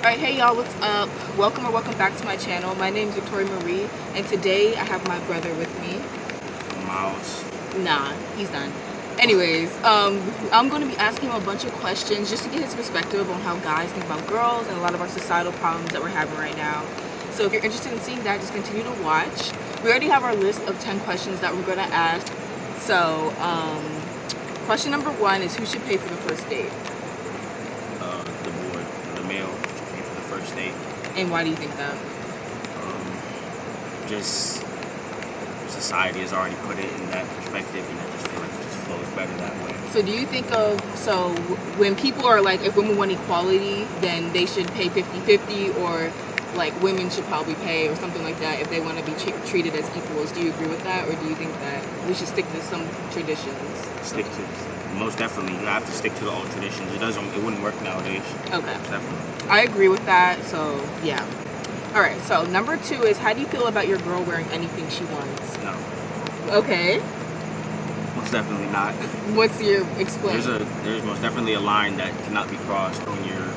Alright, hey y'all, what's up? Welcome back to my channel. My name is Victoria Marie, and today I have my brother with me. Miles. Nah, he's done. Anyways, I'm going to be asking him a bunch of questions just to get his perspective on how guys think about girls and a lot of our societal problems that we're having right now. So if you're interested in seeing that, just continue to watch. We already have our list of 10 questions that we're going to ask. So, question number 1 is, who should pay for the first date? The male should pay for the first date. And why do you think that? Just society has already put it in that perspective, and I just feel like it just flows better that way. So do you think of, when people are like, if women want equality, then they should pay 50-50, or like women should probably pay or something like that if they want to be treated as equals? Do you agree with that, or do you think that we should stick to some traditions? Most definitely, you have to stick to the old traditions. It wouldn't work nowadays. Okay. Definitely. I agree with that, so yeah. Alright, so number 2 is, how do you feel about your girl wearing anything she wants? No. Okay. Most definitely not. What's your explain? There's most definitely a line that cannot be crossed when you're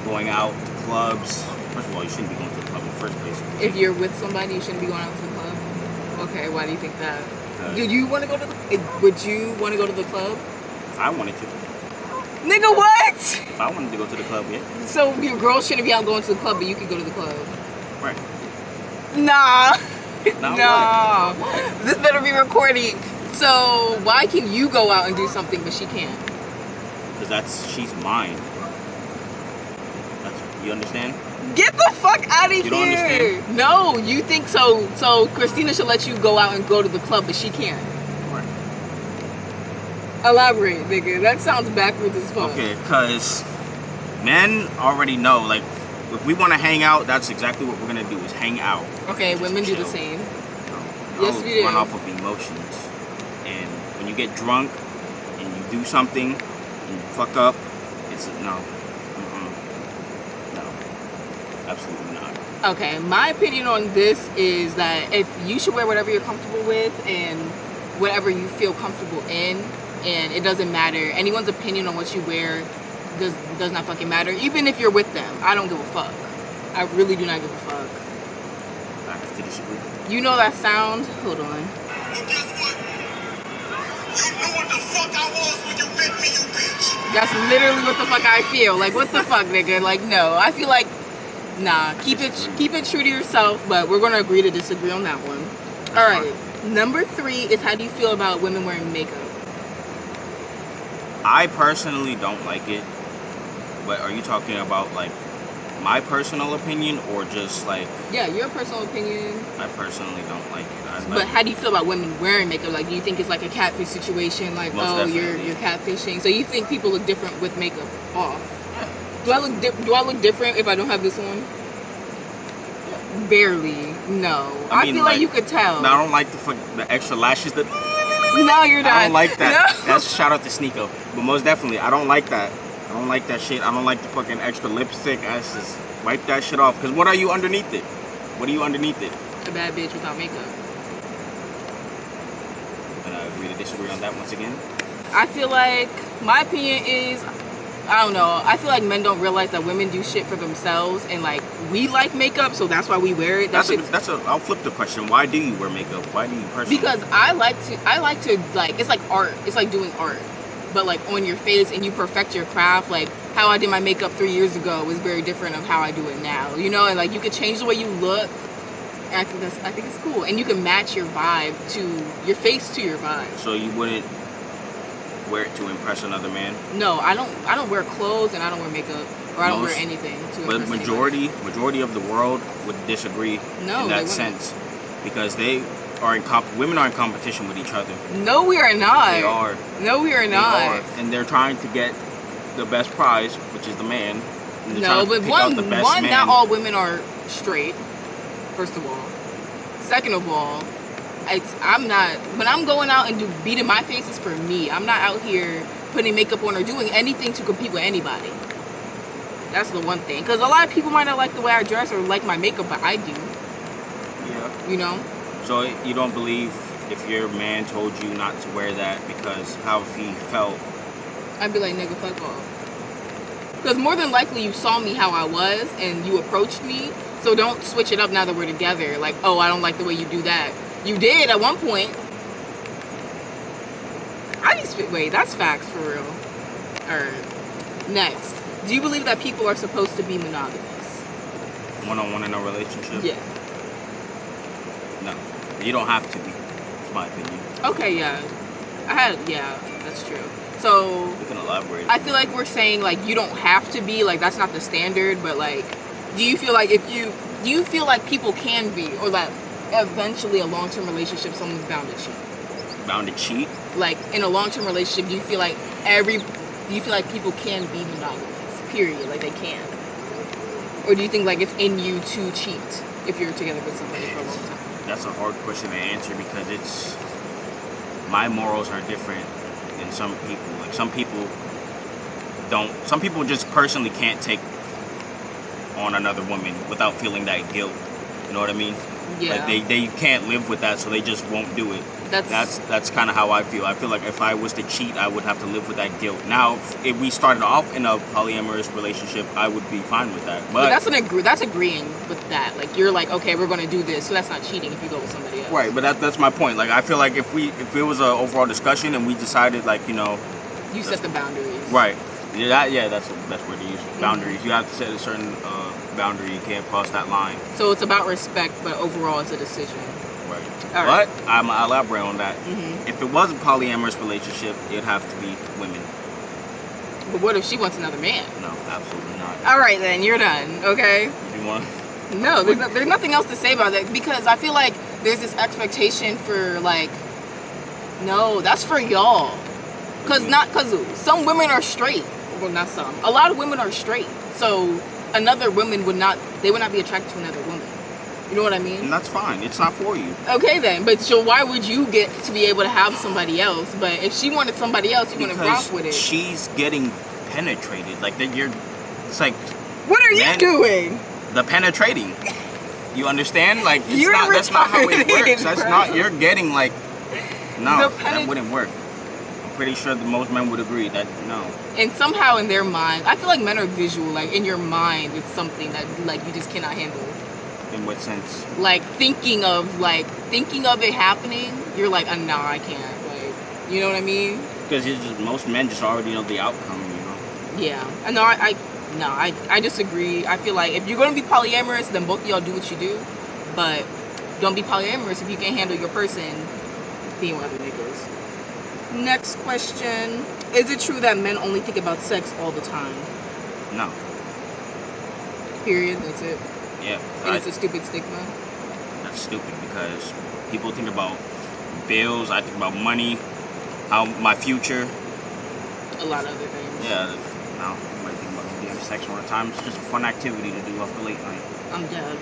going out to clubs. First of all, you shouldn't be going to the club in the first place. If you're with somebody, you shouldn't be going out to the club? Okay, why do you think that? Would you want to go to the club? If I wanted to. Nigga, what? If I wanted to go to the club, yeah. So your girl shouldn't be out going to the club, but you could go to the club? Right. Nah. Nah. What? This better be recording. So why can you go out and do something, but she can't? Because she's mine. You understand? Get the fuck out of here! You don't understand? No, you think so? So Christina should let you go out and go to the club, but she can't. Right. Elaborate, nigga. That sounds backwards as fuck. Okay, because men already know, like, if we want to hang out, that's exactly what we're gonna do, is hang out. Okay, women do the same. Yes, we do. Run off of emotions, and when you get drunk and you do something and you fuck up, it's no. Absolutely not. Okay, my opinion on this is that if you should wear whatever you're comfortable with and whatever you feel comfortable in, and it doesn't matter. Anyone's opinion on what you wear does not fucking matter. Even if you're with them, I don't give a fuck. I really do not give a fuck. I have to disagree. You know that sound? Hold on. Well, guess what? You knew what the fuck I was when you met me, you bitch. That's literally what the fuck I feel. Like, what the fuck, nigga? Like, no. I feel like, nah, keep it true to yourself, but we're going to agree to disagree on that one. All right. Number 3 is, how do you feel about women wearing makeup? I personally don't like it, but are you talking about, like, my personal opinion, or just, like... Yeah, your personal opinion. I personally don't like it. But how do you feel about women wearing makeup? Like, do you think it's like a catfish situation? Like, you're catfishing? So you think people look different with makeup off? Yeah. Do I look different if I don't have this on? Yeah. Barely. No. I feel like you could tell. No, I don't like the extra lashes that... No, you're not. I don't like that. No. That's a shout out to Sneeko. But most definitely, I don't like that. I don't like that shit. I don't like the fucking extra lipstick. I just wipe that shit off. Because what are you underneath it? What are you underneath it? A bad bitch without makeup. And I agree to disagree on that once again. I feel like, my opinion is, I don't know, I feel like men don't realize that women do shit for themselves, and like, we like makeup, so that's why we wear it. I'll flip the question. Why do you wear makeup? Why do you personally? Because I like to, like, it's like art. It's like doing art, but like on your face, and you perfect your craft. Like, how I did my makeup 3 years ago was very different of how I do it now, you know? And like, you could change the way you look, and I think it's cool. And you can match your vibe to, your face to your vibe. So you wouldn't wear it to impress another man? No, I don't wear clothes, and I don't wear makeup, or I don't wear anything to impress But majority of the world would disagree in that sense, because women are in competition with each other. No, we are not. They are. No, we are not. And they're trying to get the best prize, which is the man. No, but not all women are straight, first of all. Second of all, when I'm going out and beating my face, it's for me. I'm not out here putting makeup on or doing anything to compete with anybody. That's the one thing. Because a lot of people might not like the way I dress or like my makeup, but I do. Yeah. You know? So you don't believe if your man told you not to wear that because how he felt? I'd be like, nigga, fuck off. Because more than likely you saw me how I was and you approached me. So don't switch it up now that we're together. Like, oh, I don't like the way you do that. You did at one point. Wait, that's facts for real. Alright. Next. Do you believe that people are supposed to be monogamous? One-on-one in a relationship? Yeah. No. You don't have to be. It's my opinion. Okay, yeah. That's true. So You can elaborate. I feel like we're saying like you don't have to be, like that's not the standard, but like do you feel like people can be, or that eventually a long-term relationship someone's bound to cheat? Bound to cheat? Like in a long-term relationship, do you feel like people can be monogamous? Period. Like they can. Or do you think like it's in you to cheat if you're together with somebody for a long time? That's a hard question to answer because my morals are different than some people. Like some people just personally can't take on another woman without feeling that guilt. You know what I mean? Yeah. Like they can't live with that, so they just won't do it. That's kind of how I feel. I feel like if I was to cheat, I would have to live with that guilt. Now, if we started off in a polyamorous relationship, I would be fine with that. But that's agreeing with that. Like you're like, okay, we're gonna do this, so that's not cheating if you go with somebody else. Right, but that's my point. Like I feel like if it was an overall discussion and we decided like you set the boundaries. Right. Yeah, that's the best word to use. Boundaries. You have to set a certain boundary. You can't cross that line. So it's about respect, but overall it's a decision. Right. All right. But I'll elaborate on that. Mm-hmm. If it was a polyamorous relationship, it'd have to be women. But what if she wants another man? No, absolutely not. All right, then you're done. Okay. You want? No, there's nothing else to say about that because I feel like there's this expectation for like, no, that's for y'all. Cause some women are straight. Well, not some. A lot of women are straight. So another woman would not be attracted to another woman. You know what I mean? And that's fine. It's not for you. Okay then, but so why would you get to be able to have somebody else? But if she wanted somebody else, you want to rock with it. She's getting penetrated. Like it's like. What are you doing? The penetrating. You understand? Like That's not how it works. bro. That's not. You're getting like. No, The that wouldn't work. I'm pretty sure that most men would agree that no. And somehow in their mind, I feel like men are visual. Like in your mind, it's something that like you just cannot handle. In what sense? Like thinking of it happening, you're like, nah, I can't. Like, you know what I mean? Because most men just already know the outcome. You know. Yeah. And I disagree. I feel like if you're gonna be polyamorous, then both of y'all do what you do. But don't be polyamorous if you can't handle your person being with other niggas. Next question. Is it true that men only think about sex all the time? No. Period. That's it. Yeah. And it's a stupid stigma. That's stupid because people think about bills. I think about money, my future. A lot of other things. Yeah. No. You might think about damn sex all the time. It's just a fun activity to do after late night. I'm dead.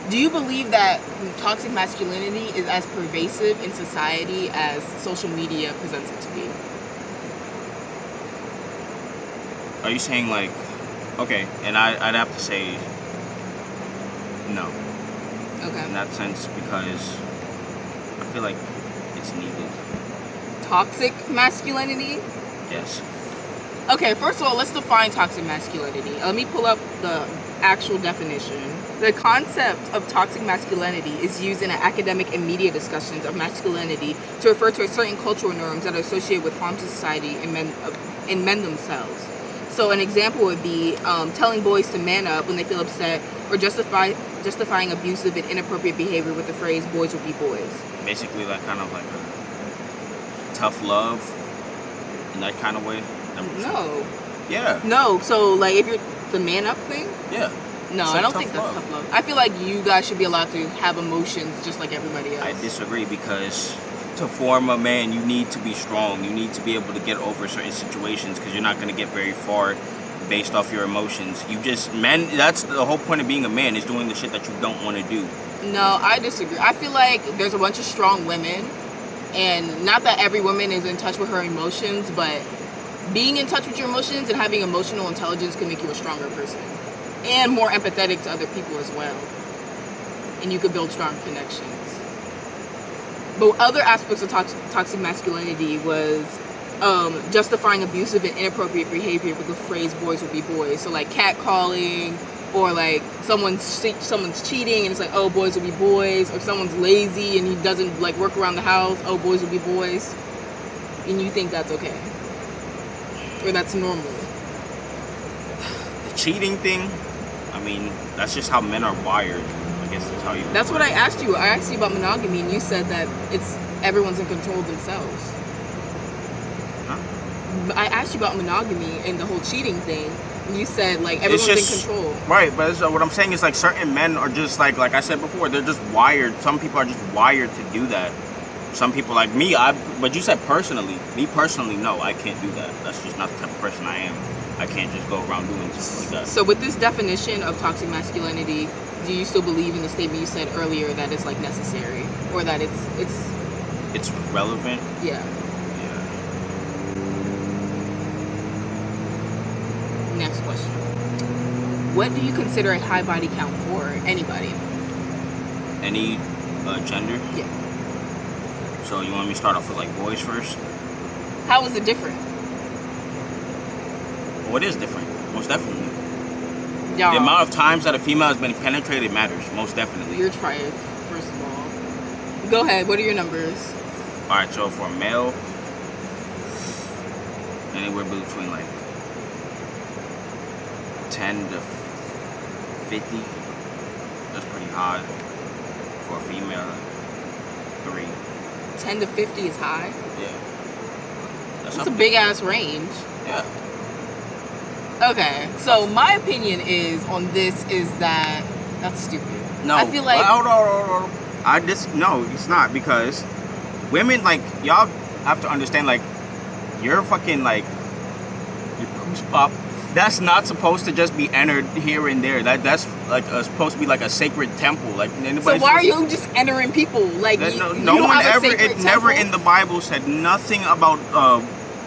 Do you believe that toxic masculinity is as pervasive in society as social media presents it to be? Are you saying like, okay, and I'd have to say no. Okay. In that sense, because I feel like it's needed. Toxic masculinity? Yes. Okay, first of all, let's define toxic masculinity. Let me pull up the actual definition. The concept of toxic masculinity is used in academic and media discussions of masculinity to refer to certain cultural norms that are associated with harm to society and men themselves. So an example would be telling boys to man up when they feel upset, or justifying abusive and inappropriate behavior with the phrase "boys will be boys." Basically, like kind of like a tough love in that kind of way. No. Yeah. No. So like, if you're the man up thing. Yeah. No, I don't think that's tough love. I feel like you guys should be allowed to have emotions just like everybody else. I disagree because to form a man, you need to be strong. You need to be able to get over certain situations because you're not going to get very far based off your emotions. That's the whole point of being a man, is doing the shit that you don't want to do. No, I disagree. I feel like there's a bunch of strong women, and not that every woman is in touch with her emotions, but being in touch with your emotions and having emotional intelligence can make you a stronger person. And more empathetic to other people as well. And you could build strong connections. But other aspects of toxic masculinity was justifying abusive and inappropriate behavior with the phrase "boys will be boys." So like catcalling, or like someone's cheating and it's like, oh, boys will be boys, or someone's lazy and he doesn't like work around the house, oh, boys will be boys, and you think that's okay, or that's normal. The cheating thing, I mean, that's just how men are wired. I guess that's how you. That's what I asked you. I asked you about monogamy, and you said that it's everyone's in control of themselves. Huh? I asked you about monogamy and the whole cheating thing. You said like everyone's in control. Right, but what I'm saying is like certain men are just like I said before, they're just wired. Some people are just wired to do that. Some people like me, but you said personally. Me personally, no, I can't do that. That's just not the type of person I am. I can't just go around doing stuff like that. So with this definition of toxic masculinity, do you still believe in the statement you said earlier that it's like necessary, or that it's relevant? Yeah. Next question. What do you consider a high body count for anybody? Any gender? Yeah. So you want me to start off with like boys first? How is it different? Well, it is different, most definitely. Y'all, the amount of times that a female has been penetrated matters, most definitely. You're trying, first of all. Go ahead, what are your numbers? Alright, so for a male, anywhere between like 10 to 50. That's pretty high. For a female, 3. 10 to 50 is high? Yeah. That's a big ass range. Yeah. Okay, so my opinion is on this is that that's stupid. No, I feel like hold on. No, it's not, because women, like, y'all have to understand, like, you're fucking like your poos pop. That's not supposed to just be entered here and there. That's like supposed to be like a sacred temple. Like anybody. So why are you just entering people? Like no one ever. It never in the Bible said nothing about.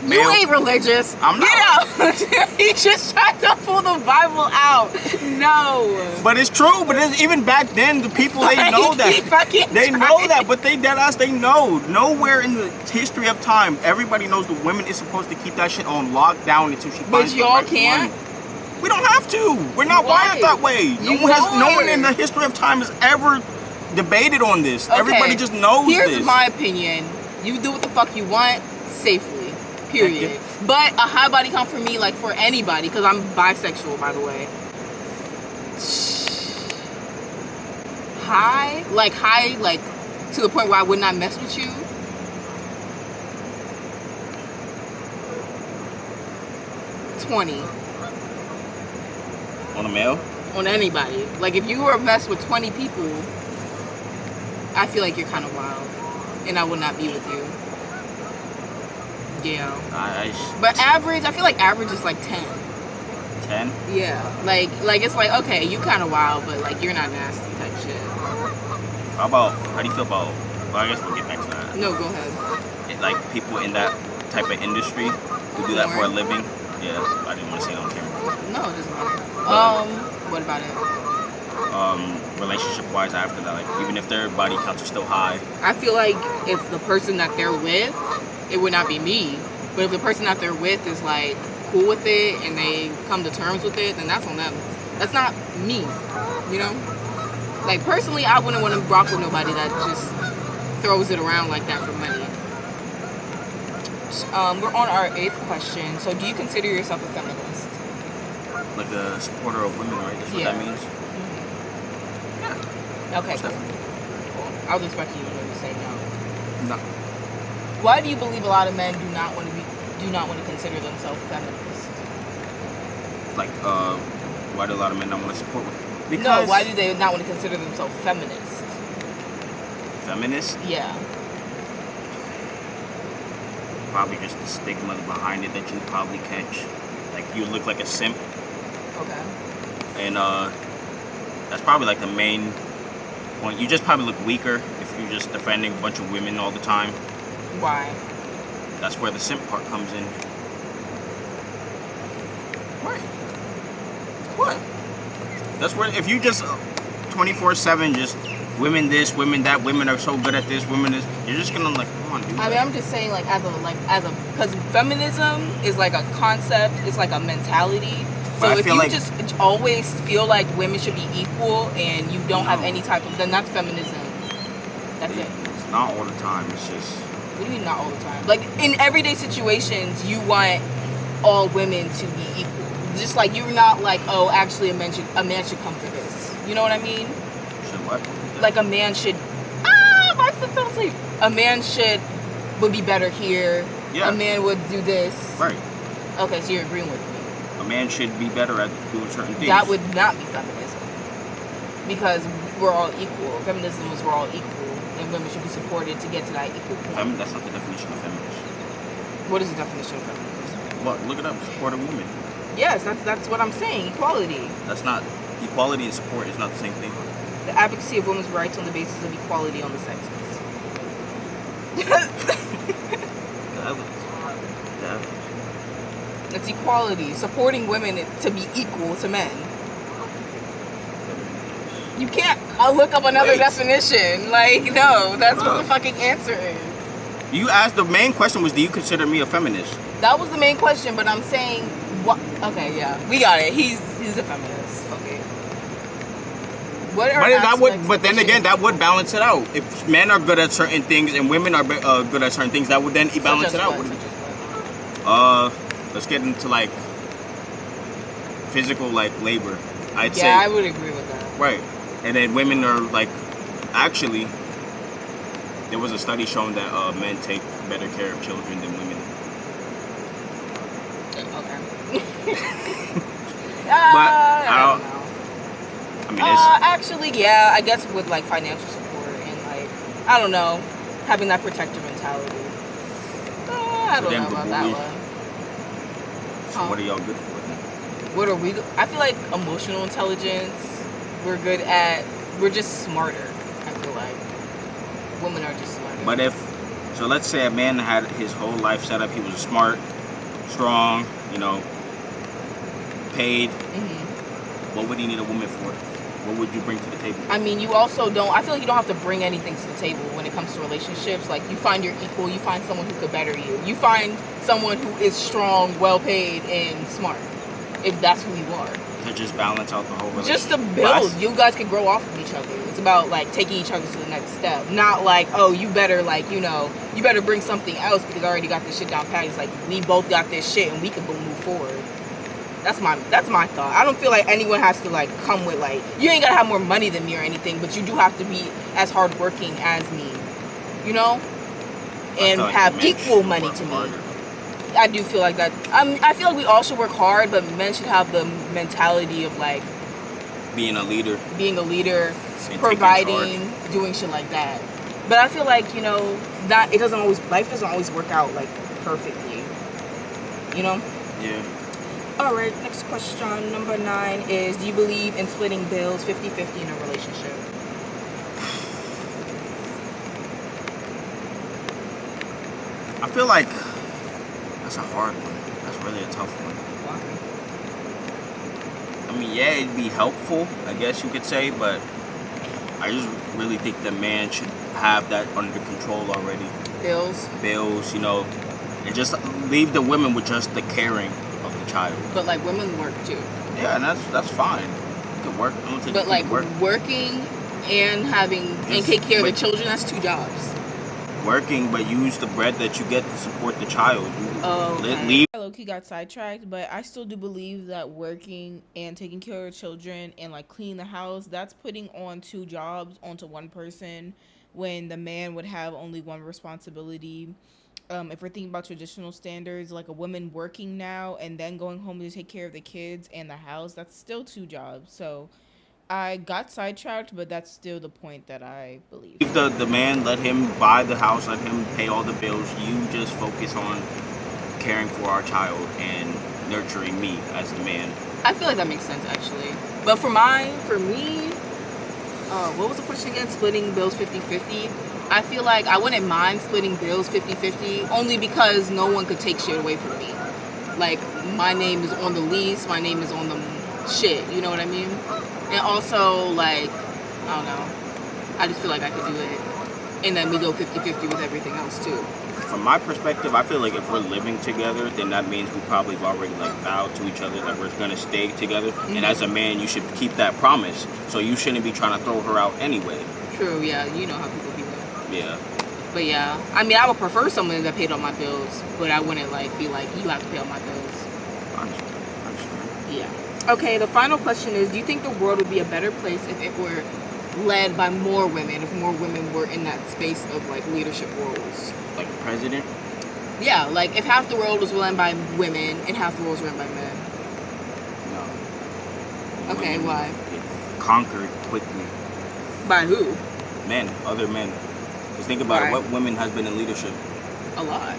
You ain't religious. I'm not. Get out. He just tried to pull the Bible out. No. But it's true. But even back then, the people, they know that. They know that, but they deadass, they know. Nowhere in the history of time, everybody knows the women is supposed to keep that shit on lockdown until she finds the right can't? one. We don't have to. We're not wired that way. No one in the history of time has ever debated on this. Okay. Everybody just knows this. Here's my opinion. You do what the fuck you want safely. Period. But a high body count for me, like for anybody, because I'm bisexual, by the way. High, like to the point where I would not mess with you. 20. On a male? On anybody. Like if you were mess with 20 people, I feel like you're kind of wild, and I would not be with you. Yeah. But average, I feel like average is like 10. 10? Yeah. Like it's like, okay, you kind of wild, but like you're not nasty type shit. How do you feel about, well, I guess we'll get back to that. No, go ahead. Like people in that type of industry who do that for a living. Yeah, I didn't want to say it on camera. No, it doesn't matter. What about it? Relationship wise after that, like even if their body counts are still high. I feel like if the person that they're with, it would not be me. But if the person that they're with is like cool with it and they come to terms with it, then that's on them. That's not me, you know? Like personally, I wouldn't want to rock with nobody that just throws it around like that for money. We're on our 8th question. So do you consider yourself a feminist? Like a supporter of women, right? That's what that means? Mm-hmm. Yeah. Okay, cool. I was expecting you to say no. No. Why do you believe a lot of men do not want to consider themselves feminist? Like, why do a lot of men not want to support women? Because no, why do they not want to consider themselves feminist? Feminist? Yeah. Probably just the stigma behind it that you probably catch. Like, you look like a simp. Okay. And that's probably like the main point. You just probably look weaker if you're just defending a bunch of women all the time. Why? That's where the simp part comes in. Right. What? That's where, if you just 24/7 just women this, women that, women are so good at this, women this. You're just gonna like, come on, dude. I mean, I'm just saying, like, because feminism is like a concept, it's like a mentality. So But I if feel you like- just always feel like women should be equal and you don't have any type of, then that's feminism. That's it. It's not all the time. It's just. What do you mean not all the time? Like, in everyday situations, you want all women to be equal. Just like, you're not like, oh, actually a man should come for this. You know what I mean? Should what? Like, a man should, my foot fell asleep. A man would be better here. Yeah. A man would do this. Right. Okay, so you're agreeing with me. A man should be better at doing certain things. That would not be feminism. Because we're all equal. Feminism is we're all equal. And women should be supported to get to that equal point. That's not the definition of feminism. What is the definition of feminism? What? Look it up. Support a woman. Yes, that's what I'm saying. Equality. That's not equality and support is not the same thing. The advocacy of women's rights on the basis of equality on the sexes. The evidence. That's equality. Supporting women to be equal to men. You can't look up another definition. Like, no, that's what the fucking answer is. You asked, the main question was, do you consider me a feminist? That was the main question, but I'm saying, what? Okay, yeah, we got it. He's a feminist. Okay. What are But then again, that would balance it out. If men are good at certain things and women are good at certain things, that would then balance it out. Let's get into like physical like labor. I'd say. Yeah, I would agree with that. Right. And then women are like, actually, there was a study showing that men take better care of children than women. Okay. But I don't know. I mean, it's, Actually, yeah, I guess with like financial support and like, I don't know, having that protective mentality. I So don't then know about what that we- one. so what are y'all good for? What are we? I feel like emotional intelligence. We're good at. We're just smarter. I feel like women are just smarter. But so let's say a man had his whole life set up. He was smart, strong, paid. Mm-hmm. What would he need a woman for? What would you bring to the table? I mean, you also don't. I feel like you don't have to bring anything to the table when it comes to relationships. Like, you find your equal. You find someone who could better you. You find someone who is strong, well paid, and smart. If that's who you are. To just balance out the whole relationship. Just to build. You guys can grow off of each other. It's about like taking each other to the next step. Not like, oh, you better like, you better bring something else because I already got this shit down pat. It's like, we both got this shit and we can move forward. That's my thought. I don't feel like anyone has to like come with like, you ain't gotta have more money than me or anything, but you do have to be as hardworking as me, and like have men equal should money work to me. harder. I do feel like that. I feel like we all should work hard, but men should have the mentality of like Being a leader. And providing, doing shit like that. But I feel like life doesn't always work out like perfectly. Yeah. All right. Next question, number 9 is: do you believe in splitting bills 50-50 in a relationship? I feel like that's a hard one. That's really a tough one. I mean, yeah, it'd be helpful, I guess you could say, but I just really think the man should have that under control already. Bills. And just leave the women with just the caring of the child. But like, women work too. Yeah, and that's fine. You can work. I'm gonna take But like, work. working and take care of the children, that's 2 jobs. Working, but use the bread that you get to support the child. Okay. I low-key got sidetracked, but I still do believe that working and taking care of children and like cleaning the house, that's putting on 2 jobs onto one person when the man would have only one responsibility. If we're thinking about traditional standards, like a woman working now and then going home to take care of the kids and the house, that's still 2 jobs. So I got sidetracked, but that's still the point that I believe. If the man, let him buy the house, let him pay all the bills. You just focus on caring for our child and nurturing me as the man. I feel like that makes sense, actually. But for me, what was the question again? Splitting bills 50-50. I feel like I wouldn't mind splitting bills 50-50 only because no one could take shit away from me. Like, my name is on the lease, my name is on the shit, you know what I mean? And also, like, I don't know. I just feel like I could do it. And then we go 50-50 with everything else too. From my perspective, I feel like if we're living together, then that means we probably have already like vowed to each other that we're gonna stay together. Mm-hmm. And as a man, you should keep that promise. So you shouldn't be trying to throw her out anyway. True, yeah, you know how people be. Yeah. But yeah, I mean, I would prefer someone that paid all my bills, but I wouldn't like be like, you have to pay all my bills. I understand. Yeah. Okay, the final question is, do you think the world would be a better place if it were led by more women, if more women were in that space of like leadership roles? Like a president? Yeah, like if half the world was run by women and half the world was run by men. No. Okay, Women why? get conquered quickly. By who? Men, other men. Just think about it. Right. What women has been in leadership? A lot.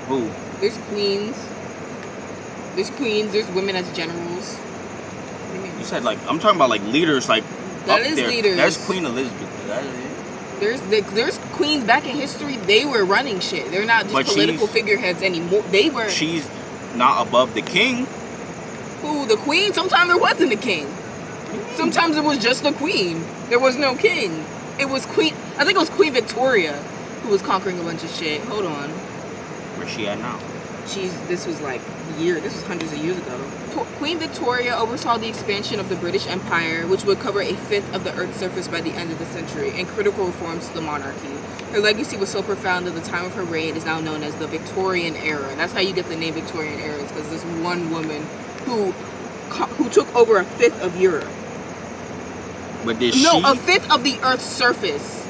Who? There's queens. There's women as generals. What do you mean? You said like I'm talking about like leaders like That up is there. leaders. There's Queen Elizabeth. That is it. There's queens back in history. They were running shit. They're not just But political she's- figureheads anymore. They were. She's not above the king. Who, the queen? Sometimes there wasn't a king. Sometimes it was just the queen. There was no king. It was Queen. I think it was Queen Victoria who was conquering a bunch of shit. Hold on. Where's she at now? This was like this was hundreds of years ago. Queen Victoria oversaw the expansion of the British Empire, which would cover a fifth of the Earth's surface by the end of the century, and critical reforms to the monarchy. Her legacy was so profound that the time of her reign is now known as the Victorian era. And that's how you get the name Victorian era, because this one woman who took over a fifth of Europe. But did A fifth of the Earth's surface,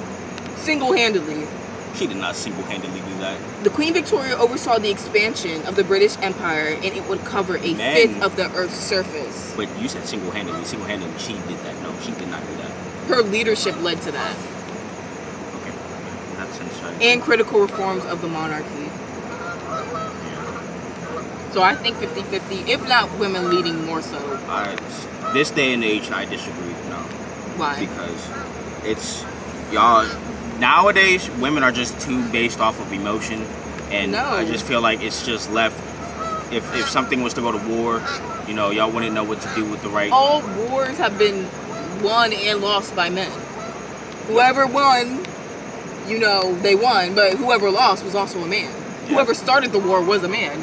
single-handedly. She did not single-handedly do that. The Queen Victoria oversaw the expansion of the British Empire, and it would cover a fifth of the Earth's surface. But you said single-handedly. Single-handedly, she did that. No, she did not do that. Her leadership led to that. Okay. That's insane. And critical reforms of the monarchy. So I think 50-50, if not women leading more so. This day and age, I disagree. No. Why? Because it's, y'all, nowadays, women are just too based off of emotion. And No. I just feel like it's just left, if something was to go to war, you know, y'all wouldn't know what to do with the right. All wars have been won and lost by men. Whoever won, you know, they won, but whoever lost was also a man. Yeah. Whoever started the war was a man.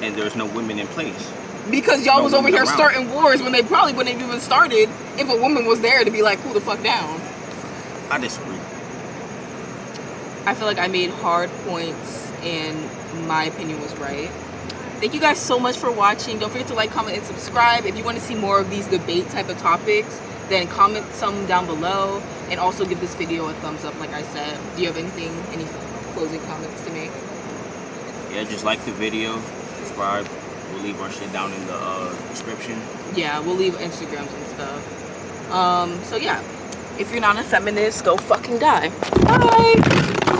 And there's no women in place. Because y'all No was over women here around. starting wars when they probably wouldn't have even started if a woman was there to be like, cool the fuck down. I disagree. I feel like I made hard points and my opinion was right. Thank you guys so much for watching. Don't forget to like, comment, and subscribe. If you want to see more of these debate type of topics, then comment some down below. And also give this video a thumbs up like I said. Do you have any closing comments to make? Yeah, just like the video, subscribe. We'll leave our shit down in the description. Yeah, we'll leave Instagrams and stuff. So yeah, if you're not a feminist, go fucking die. Bye!